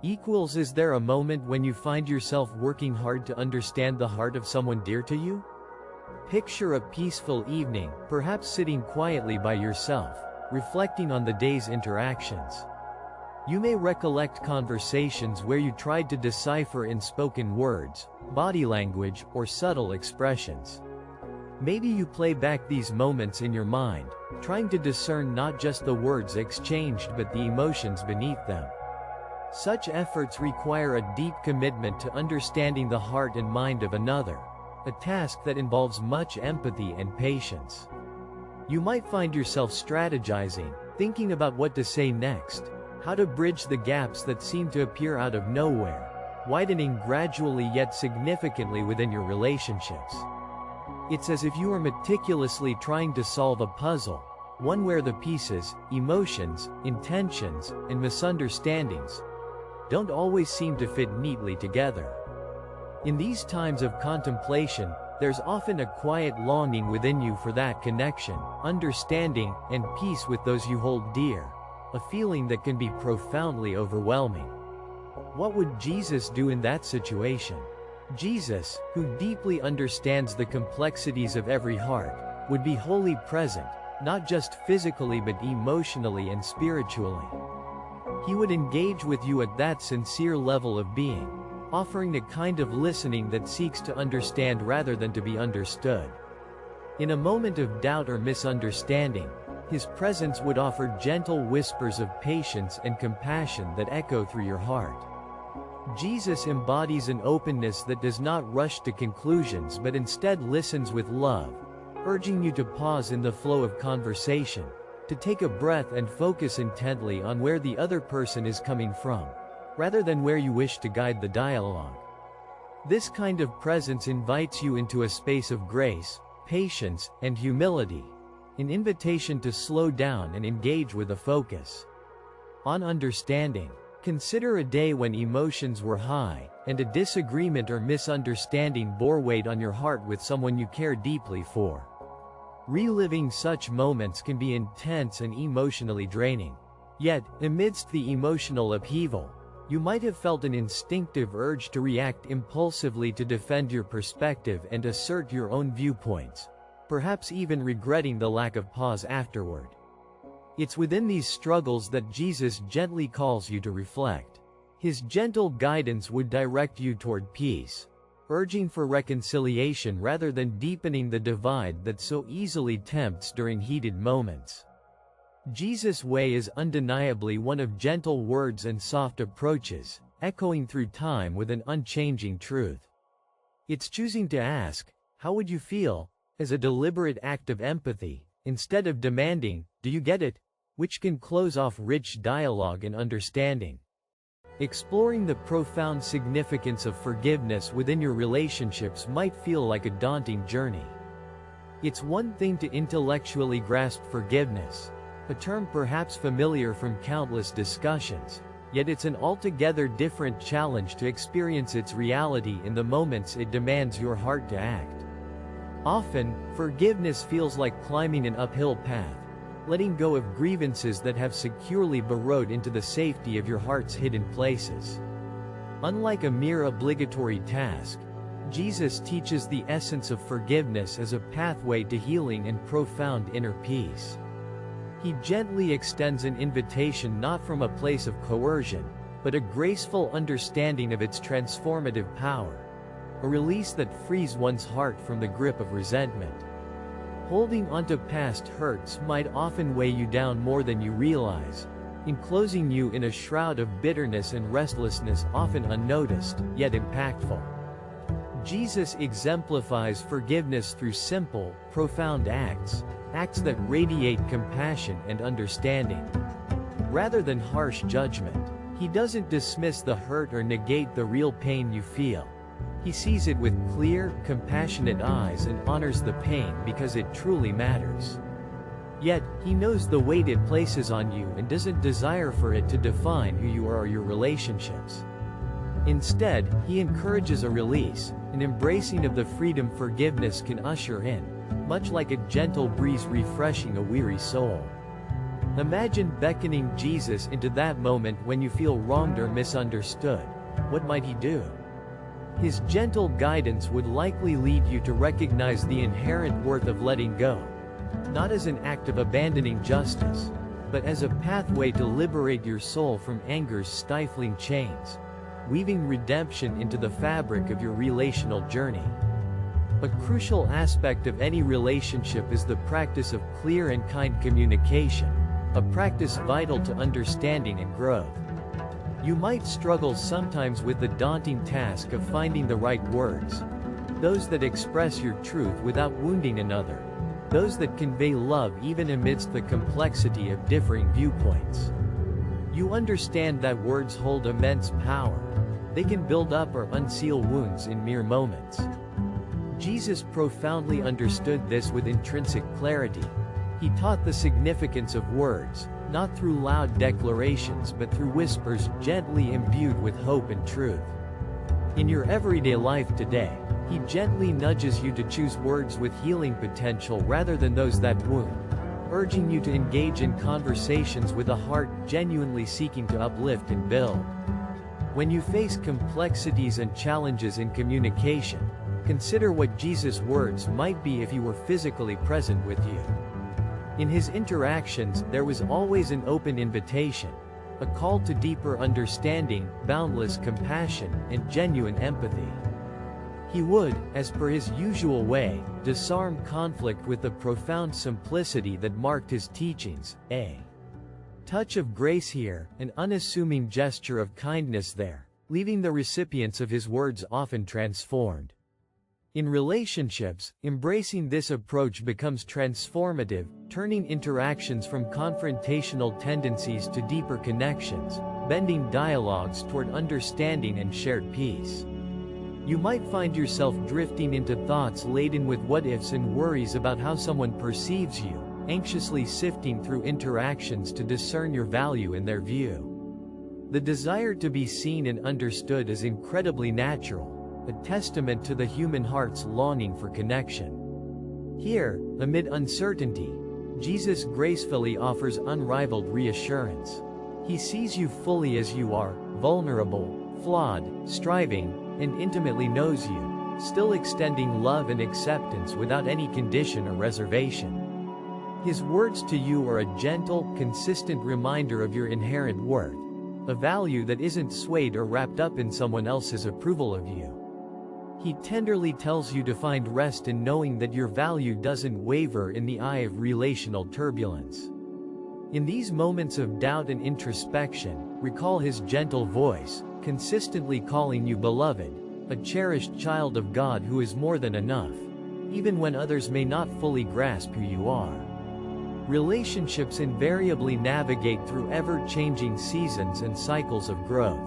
Is there a moment when you find yourself working hard to understand the heart of someone dear to you? Picture a peaceful evening, perhaps sitting quietly by yourself, reflecting on the day's interactions. You may recollect conversations where you tried to decipher in spoken words, body language, or subtle expressions. Maybe you play back these moments in your mind, trying to discern not just the words exchanged but the emotions beneath them. Such efforts require a deep commitment to understanding the heart and mind of another, a task that involves much empathy and patience. You might find yourself strategizing, thinking about what to say next, how to bridge the gaps that seem to appear out of nowhere, widening gradually yet significantly within your relationships. It's as if you are meticulously trying to solve a puzzle, one where the pieces, emotions, intentions, and misunderstandings don't always seem to fit neatly together. In these times of contemplation, there's often a quiet longing within you for that connection, understanding, and peace with those you hold dear, a feeling that can be profoundly overwhelming. What would Jesus do in that situation? Jesus, who deeply understands the complexities of every heart, would be wholly present, not just physically but emotionally and spiritually. He would engage with you at that sincere level of being, offering a kind of listening that seeks to understand rather than to be understood. In a moment of doubt or misunderstanding, His presence would offer gentle whispers of patience and compassion that echo through your heart. Jesus embodies an openness that does not rush to conclusions but instead listens with love, urging you to pause in the flow of conversation, to take a breath and focus intently on where the other person is coming from, rather than where you wish to guide the dialogue. This kind of presence invites you into a space of grace, patience, and humility, an invitation to slow down and engage with a focus on understanding. Consider a day when emotions were high, and a disagreement or misunderstanding bore weight on your heart with someone you care deeply for. Reliving such moments can be intense and emotionally draining. Yet, amidst the emotional upheaval, you might have felt an instinctive urge to react impulsively to defend your perspective and assert your own viewpoints, perhaps even regretting the lack of pause afterward. It's within these struggles that Jesus gently calls you to reflect. His gentle guidance would direct you toward peace, urging for reconciliation rather than deepening the divide that so easily tempts during heated moments. Jesus' way is undeniably one of gentle words and soft approaches, echoing through time with an unchanging truth. It's choosing to ask, "How would you feel?" as a deliberate act of empathy, instead of demanding, "Do you get it?" which can close off rich dialogue and understanding. Exploring the profound significance of forgiveness within your relationships might feel like a daunting journey. It's one thing to intellectually grasp forgiveness, a term perhaps familiar from countless discussions, yet it's an altogether different challenge to experience its reality in the moments it demands your heart to act. Often, forgiveness feels like climbing an uphill path, letting go of grievances that have securely burrowed into the safety of your heart's hidden places. Unlike a mere obligatory task, Jesus teaches the essence of forgiveness as a pathway to healing and profound inner peace. He gently extends an invitation not from a place of coercion, but a graceful understanding of its transformative power, a release that frees one's heart from the grip of resentment. Holding onto past hurts might often weigh you down more than you realize, enclosing you in a shroud of bitterness and restlessness often unnoticed, yet impactful. Jesus exemplifies forgiveness through simple, profound acts that radiate compassion and understanding. Rather than harsh judgment, he doesn't dismiss the hurt or negate the real pain you feel. He sees it with clear, compassionate eyes and honors the pain because it truly matters. Yet, he knows the weight it places on you and doesn't desire for it to define who you are or your relationships. Instead, he encourages a release, an embracing of the freedom forgiveness can usher in, much like a gentle breeze refreshing a weary soul. Imagine beckoning Jesus into that moment when you feel wronged or misunderstood. What might he do? His gentle guidance would likely lead you to recognize the inherent worth of letting go, not as an act of abandoning justice, but as a pathway to liberate your soul from anger's stifling chains, weaving redemption into the fabric of your relational journey. A crucial aspect of any relationship is the practice of clear and kind communication, a practice vital to understanding and growth. You might struggle sometimes with the daunting task of finding the right words, those that express your truth without wounding another, those that convey love even amidst the complexity of differing viewpoints. You understand that words hold immense power. They can build up or unseal wounds in mere moments. Jesus profoundly understood this with intrinsic clarity. He taught the significance of words, not through loud declarations but through whispers gently imbued with hope and truth. In your everyday life today, he gently nudges you to choose words with healing potential rather than those that wound, urging you to engage in conversations with a heart genuinely seeking to uplift and build. When you face complexities and challenges in communication, consider what Jesus' words might be if he were physically present with you. In his interactions, there was always an open invitation, a call to deeper understanding, boundless compassion, and genuine empathy. He would, as per his usual way, disarm conflict with the profound simplicity that marked his teachings, a touch of grace here, an unassuming gesture of kindness there, leaving the recipients of his words often transformed. In relationships, embracing this approach becomes transformative, turning interactions from confrontational tendencies to deeper connections, bending dialogues toward understanding and shared peace. You might find yourself drifting into thoughts laden with what-ifs and worries about how someone perceives you, anxiously sifting through interactions to discern your value in their view. The desire to be seen and understood is incredibly natural, a testament to the human heart's longing for connection. Here, amid uncertainty, Jesus gracefully offers unrivaled reassurance. He sees you fully as you are, vulnerable, flawed, striving, and intimately knows you, still extending love and acceptance without any condition or reservation. His words to you are a gentle, consistent reminder of your inherent worth, a value that isn't swayed or wrapped up in someone else's approval of you. He tenderly tells you to find rest in knowing that your value doesn't waver in the eye of relational turbulence. In these moments of doubt and introspection, recall his gentle voice, consistently calling you beloved, a cherished child of God who is more than enough, even when others may not fully grasp who you are. Relationships invariably navigate through ever-changing seasons and cycles of growth.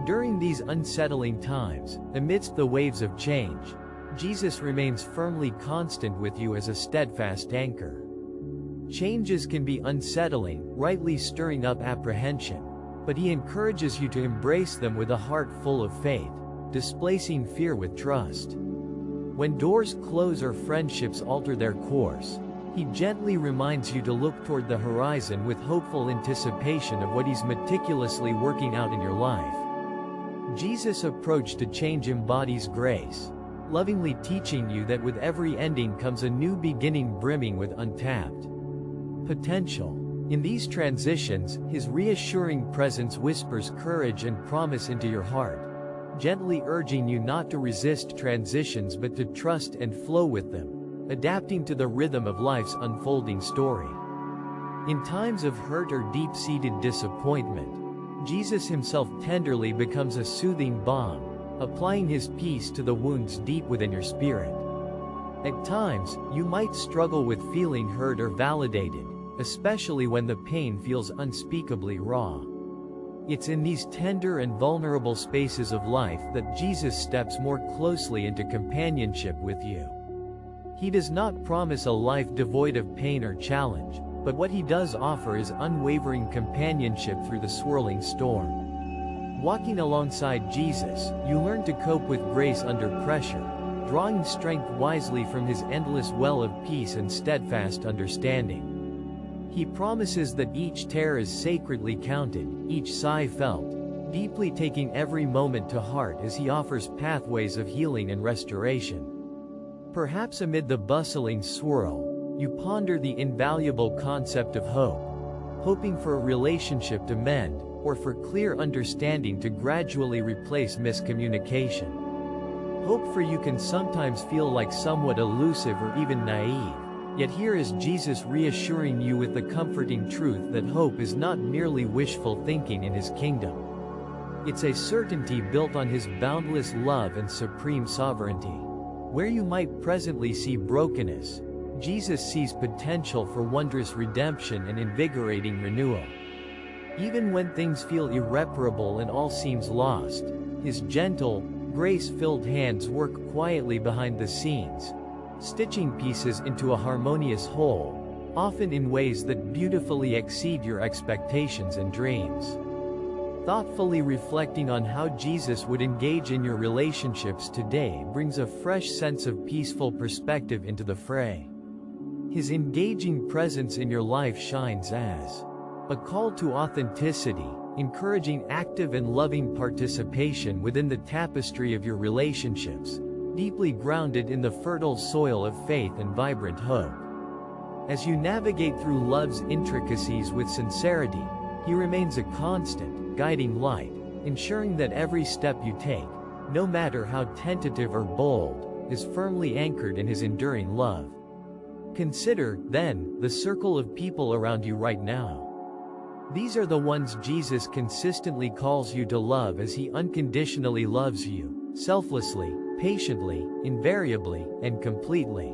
During these unsettling times, amidst the waves of change, Jesus remains firmly constant with you as a steadfast anchor. Changes can be unsettling, rightly stirring up apprehension, but he encourages you to embrace them with a heart full of faith, displacing fear with trust. When doors close or friendships alter their course, he gently reminds you to look toward the horizon with hopeful anticipation of what he's meticulously working out in your life. Jesus' approach to change embodies grace, lovingly teaching you that with every ending comes a new beginning brimming with untapped potential. In these transitions, his reassuring presence whispers courage and promise into your heart, gently urging you not to resist transitions but to trust and flow with them, adapting to the rhythm of life's unfolding story. In times of hurt or deep-seated disappointment, Jesus himself tenderly becomes a soothing balm, applying his peace to the wounds deep within your spirit. At times, you might struggle with feeling heard or validated, especially when the pain feels unspeakably raw. It's in these tender and vulnerable spaces of life that Jesus steps more closely into companionship with you. He does not promise a life devoid of pain or challenge, but what he does offer is unwavering companionship through the swirling storm. Walking alongside Jesus, you learn to cope with grace under pressure, drawing strength wisely from his endless well of peace and steadfast understanding. He promises that each tear is sacredly counted, each sigh felt, deeply taking every moment to heart as he offers pathways of healing and restoration. Perhaps amid the bustling swirl, you ponder the invaluable concept of hope, hoping for a relationship to mend, or for clear understanding to gradually replace miscommunication. Hope for you can sometimes feel like somewhat elusive or even naive, yet here is Jesus reassuring you with the comforting truth that hope is not merely wishful thinking in his kingdom. It's a certainty built on his boundless love and supreme sovereignty. Where you might presently see brokenness, Jesus sees potential for wondrous redemption and invigorating renewal. Even when things feel irreparable and all seems lost, his gentle, grace-filled hands work quietly behind the scenes, stitching pieces into a harmonious whole, often in ways that beautifully exceed your expectations and dreams. Thoughtfully reflecting on how Jesus would engage in your relationships today brings a fresh sense of peaceful perspective into the fray. His engaging presence in your life shines as a call to authenticity, encouraging active and loving participation within the tapestry of your relationships, deeply grounded in the fertile soil of faith and vibrant hope. As you navigate through love's intricacies with sincerity, he remains a constant, guiding light, ensuring that every step you take, no matter how tentative or bold, is firmly anchored in his enduring love. Consider, then, the circle of people around you right now. These are the ones Jesus consistently calls you to love as he unconditionally loves you, selflessly, patiently, invariably, and completely.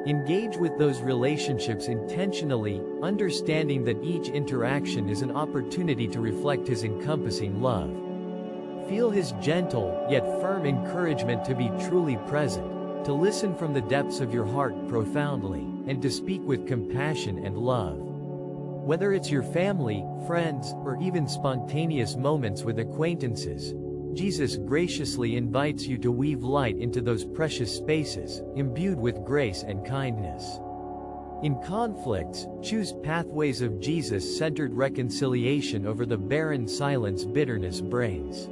Engage with those relationships intentionally, understanding that each interaction is an opportunity to reflect his encompassing love. Feel his gentle, yet firm encouragement to be truly present, to listen from the depths of your heart profoundly, and to speak with compassion and love. Whether it's your family, friends, or even spontaneous moments with acquaintances, Jesus graciously invites you to weave light into those precious spaces, imbued with grace and kindness. In conflicts, choose pathways of Jesus-centered reconciliation over the barren silence bitterness brings.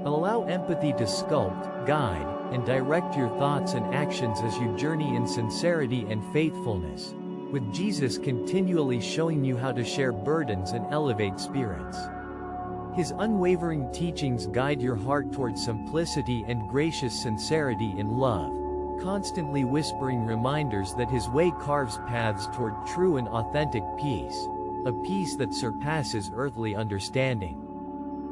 Allow empathy to sculpt, guide, and direct your thoughts and actions as you journey in sincerity and faithfulness, with Jesus continually showing you how to share burdens and elevate spirits. His unwavering teachings guide your heart toward simplicity and gracious sincerity in love, constantly whispering reminders that his way carves paths toward true and authentic peace, a peace that surpasses earthly understanding.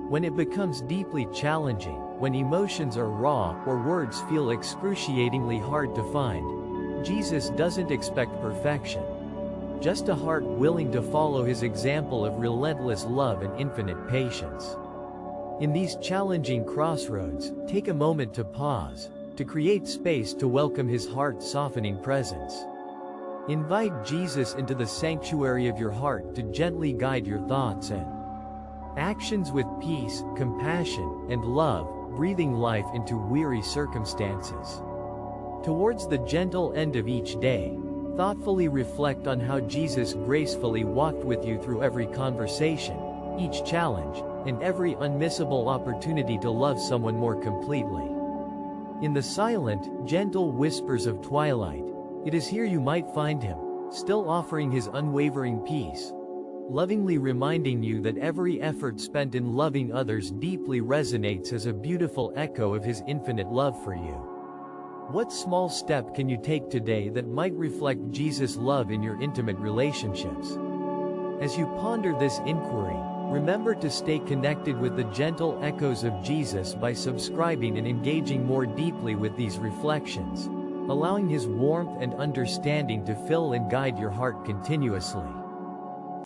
When it becomes deeply challenging, when emotions are raw or words feel excruciatingly hard to find, Jesus doesn't expect perfection. Just a heart willing to follow his example of relentless love and infinite patience. In these challenging crossroads, take a moment to pause, to create space to welcome his heart-softening presence. Invite Jesus into the sanctuary of your heart to gently guide your thoughts and actions with peace, compassion, and love, breathing life into weary circumstances. Towards the gentle end of each day, thoughtfully reflect on how Jesus gracefully walked with you through every conversation, each challenge, and every unmissable opportunity to love someone more completely. In the silent, gentle whispers of twilight, it is here you might find him, still offering his unwavering peace, lovingly reminding you that every effort spent in loving others deeply resonates as a beautiful echo of his infinite love for you. What small step can you take today that might reflect Jesus' love in your intimate relationships? As you ponder this inquiry, remember to stay connected with the gentle echoes of Jesus by subscribing and engaging more deeply with these reflections, allowing his warmth and understanding to fill and guide your heart continuously.